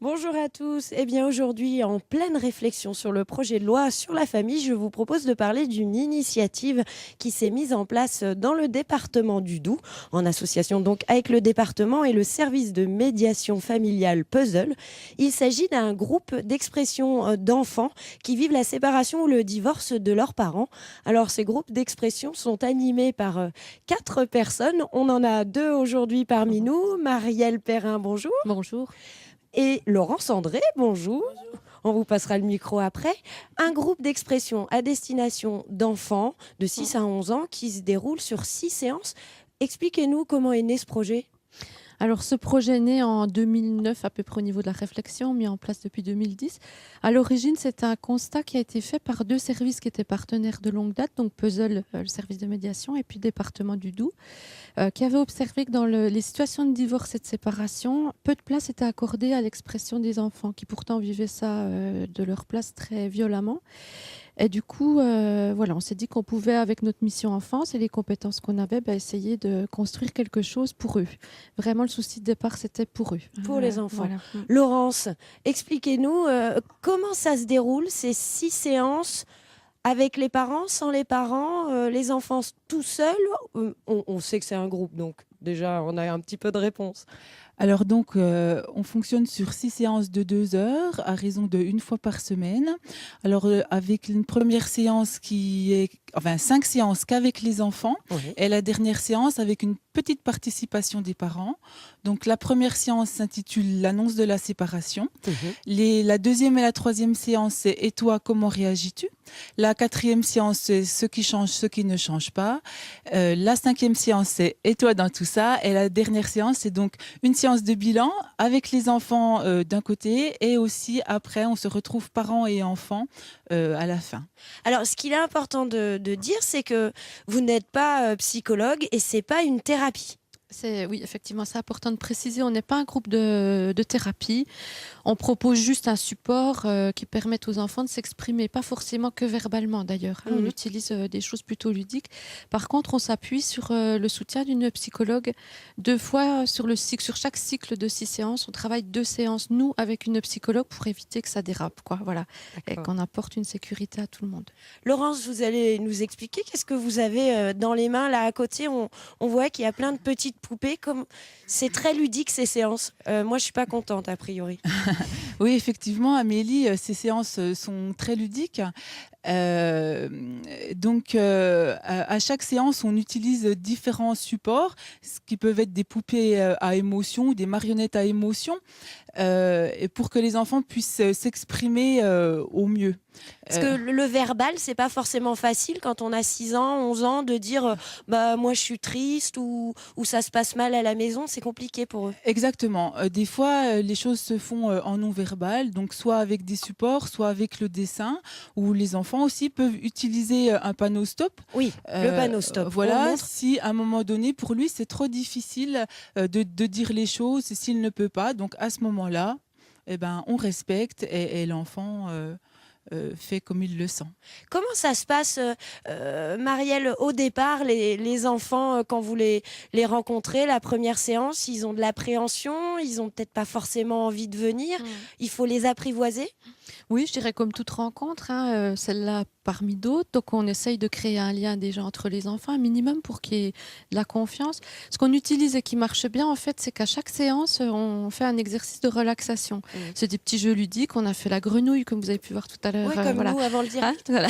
Bonjour à tous. Eh bien aujourd'hui, en pleine réflexion sur le projet de loi sur la famille, je vous propose de parler d'une initiative qui s'est mise en place dans le département du Doubs, en association donc avec le département et le service de médiation familiale Puzzle. Il s'agit d'un groupe d'expression d'enfants qui vivent la séparation ou le divorce de leurs parents. Alors ces groupes d'expression sont animés par 4 personnes. On en a 2 aujourd'hui parmi nous. Marielle Perrin, bonjour. Bonjour. Et Laurence André, bonjour. On vous passera le micro après. Un groupe d'expression à destination d'enfants de 6 à 11 ans qui se déroule sur 6 séances. Expliquez-nous comment est né ce projet. Alors, ce projet est né en 2009, à peu près au niveau de la réflexion, mis en place depuis 2010. À l'origine, c'est un constat qui a été fait par 2 services qui étaient partenaires de longue date, donc Puzzle, le service de médiation, et puis département du Doubs, qui avaient observé que dans les situations de divorce et de séparation, peu de place était accordée à l'expression des enfants, qui pourtant vivaient ça de leur place très violemment. Et du coup, voilà, on s'est dit qu'on pouvait, avec notre mission enfance et les compétences qu'on avait, essayer de construire quelque chose pour eux. Vraiment, le souci de départ, c'était pour eux. Pour les enfants. Voilà. Laurence, expliquez-nous comment ça se déroule, ces 6 séances avec les parents, sans les parents, les enfants tout seuls. On sait que c'est un groupe, donc déjà on a un petit peu de réponse. Alors donc, on fonctionne sur 6 séances de 2 heures à raison de 1 fois par semaine. Alors, avec une première séance enfin 5 séances qu'avec les enfants Oui. et la dernière séance avec une petite participation des parents. Donc la première séance s'intitule l'annonce de la séparation. La deuxième et la troisième séance, c'est et toi, comment réagis-tu? La quatrième séance, c'est ce qui change, ce qui ne change pas. La cinquième séance, c'est et toi dans tout ça. Et la dernière séance, c'est donc une séance de bilan avec les enfants d'un côté et aussi après, on se retrouve parents et enfants à la fin. Alors, ce qu'il est important de dire, c'est que vous n'êtes pas psychologue et c'est pas une thérapie. Oui, effectivement, c'est important de préciser. On n'est pas un groupe de thérapie. On propose juste un support qui permette aux enfants de s'exprimer, pas forcément que verbalement d'ailleurs. On utilise des choses plutôt ludiques. Par contre, on s'appuie sur le soutien d'une psychologue 2 fois sur le cycle. Sur chaque cycle de 6 séances, on travaille 2 séances, nous, avec une psychologue pour éviter que ça dérape, quoi. Voilà. Et qu'on apporte une sécurité à tout le monde. Laurence, vous allez nous expliquer qu'est-ce que vous avez dans les mains là à côté. On voit qu'il y a plein de petites poupées. C'est très ludique ces séances. Moi, je suis pas contente a priori. Oui, effectivement, Amélie, ces séances sont très ludiques. Donc, à chaque séance, on utilise différents supports, ce qui peuvent être des poupées à émotion ou des marionnettes à émotion, et pour que les enfants puissent s'exprimer au mieux. Parce que le verbal, c'est pas forcément facile quand on a 6 ans, 11 ans, de dire bah moi je suis triste ou ça se passe mal à la maison. C'est compliqué pour eux. Exactement. Des fois, les choses se font en non-verbal, donc soit avec des supports, soit avec le dessin, où les enfants aussi peuvent utiliser un panneau stop. Oui, le panneau stop. On le Voilà, montre. si à un moment donné, pour lui, c'est trop difficile de dire les choses, s'il ne peut pas. Donc à ce moment-là, eh ben, on respecte et l'enfant fait comme il le sent. Comment ça se passe, Marielle, au départ, les enfants, quand vous les rencontrez, la première séance, ils ont de l'appréhension, ils ont peut-être pas forcément envie de venir. Il faut les apprivoiser. Oui, je dirais comme toute rencontre, celle-là parmi d'autres. Donc, on essaye de créer un lien déjà entre les enfants, un minimum pour qu'il y ait de la confiance. Ce qu'on utilise et qui marche bien, en fait, c'est qu'à chaque séance, on fait un exercice de relaxation. C'est des petits jeux ludiques. On a fait la grenouille, comme vous avez pu voir tout à l'heure. Oui, comme voilà. nous avant le direct. Voilà.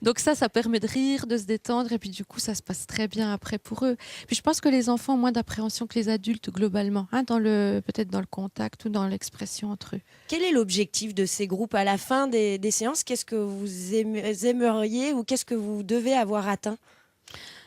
Donc ça permet de rire, de se détendre. Et puis, du coup, ça se passe très bien après pour eux. Puis, je pense que les enfants ont moins d'appréhension que les adultes, globalement, peut-être dans le contact ou dans l'expression entre eux. Quel est l'objectif de ces groupes à la fin des séances? Qu'est-ce que vous aimeriez ou qu'est-ce que vous devez avoir atteint?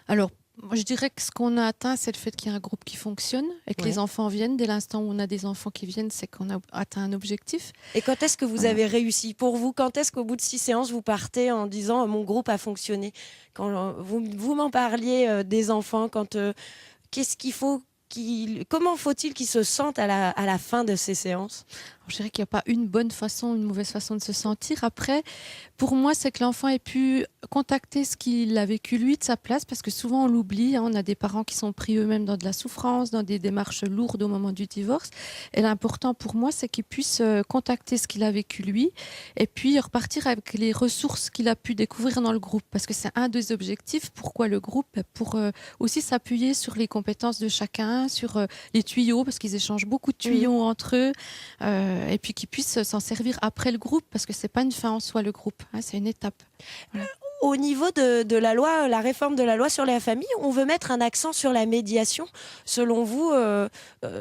Alors, moi, je dirais que ce qu'on a atteint, c'est le fait qu'il y a un groupe qui fonctionne et que les enfants viennent. Dès l'instant où on a des enfants qui viennent, c'est qu'on a atteint un objectif. Et quand est-ce que vous avez réussi? Pour vous, quand est-ce qu'au bout de 6 séances, vous partez en disant mon groupe a fonctionné? Quand vous m'en parliez des enfants, qu'est-ce qu'il faut comment faut-il qu'ils se sentent à la fin de ces séances? Je dirais qu'il n'y a pas une bonne façon, une mauvaise façon de se sentir. Après, pour moi, c'est que l'enfant ait pu contacter ce qu'il a vécu lui de sa place, parce que souvent on l'oublie, hein. On a des parents qui sont pris eux-mêmes dans de la souffrance, dans des démarches lourdes au moment du divorce. Et l'important pour moi, c'est qu'il puisse contacter ce qu'il a vécu lui, et puis repartir avec les ressources qu'il a pu découvrir dans le groupe, parce que c'est un des objectifs. Pourquoi le groupe? Pour aussi s'appuyer sur les compétences de chacun, sur les tuyaux, parce qu'ils échangent beaucoup de tuyaux entre eux. Et puis qu'ils puissent s'en servir après le groupe, parce que c'est pas une fin en soi le groupe, hein, c'est une étape. Voilà. Au niveau de la loi, la réforme de la loi sur la famille, on veut mettre un accent sur la médiation. Selon vous,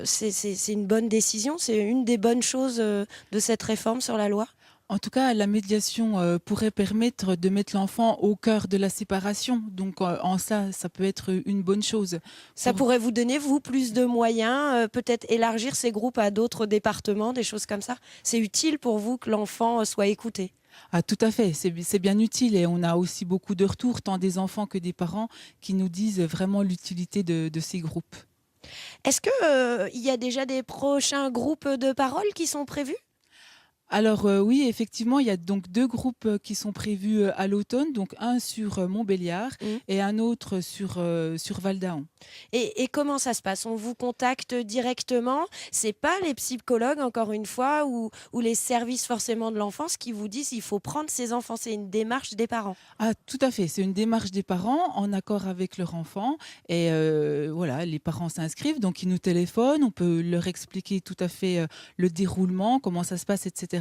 c'est une bonne décision? C'est une des bonnes choses de cette réforme sur la loi? En tout cas, la médiation pourrait permettre de mettre l'enfant au cœur de la séparation. Donc, en ça, ça peut être une bonne chose. Ça pourrait vous donner, vous, plus de moyens, peut-être élargir ces groupes à d'autres départements, des choses comme ça? C'est utile pour vous que l'enfant soit écouté? Ah, tout à fait, c'est bien utile, et on a aussi beaucoup de retours, tant des enfants que des parents, qui nous disent vraiment l'utilité de ces groupes. Est-ce qu'il y a déjà des prochains groupes de parole qui sont prévus? Alors oui, effectivement, il y a donc 2 groupes qui sont prévus à l'automne, donc un sur Montbéliard et un autre sur Val-d'Aon. Et comment ça se passe? On vous contacte directement? C'est pas les psychologues, encore une fois, ou les services forcément de l'enfance qui vous disent il faut prendre ses enfants? C'est une démarche des parents? Ah, tout à fait, c'est une démarche des parents en accord avec leur enfant, et voilà, les parents s'inscrivent, donc ils nous téléphonent, on peut leur expliquer tout à fait le déroulement, comment ça se passe, etc.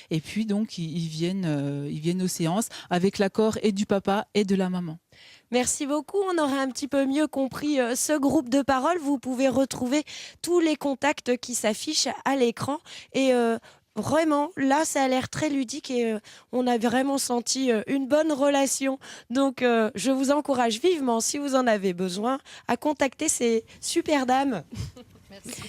Et puis donc ils viennent aux séances avec l'accord et du papa et de la maman. Merci beaucoup. On aura un petit peu mieux compris ce groupe de parole. Vous pouvez retrouver tous les contacts qui s'affichent à l'écran. Et vraiment, là, ça a l'air très ludique et on a vraiment senti une bonne relation. Donc, je vous encourage vivement, si vous en avez besoin, à contacter ces super dames. Merci.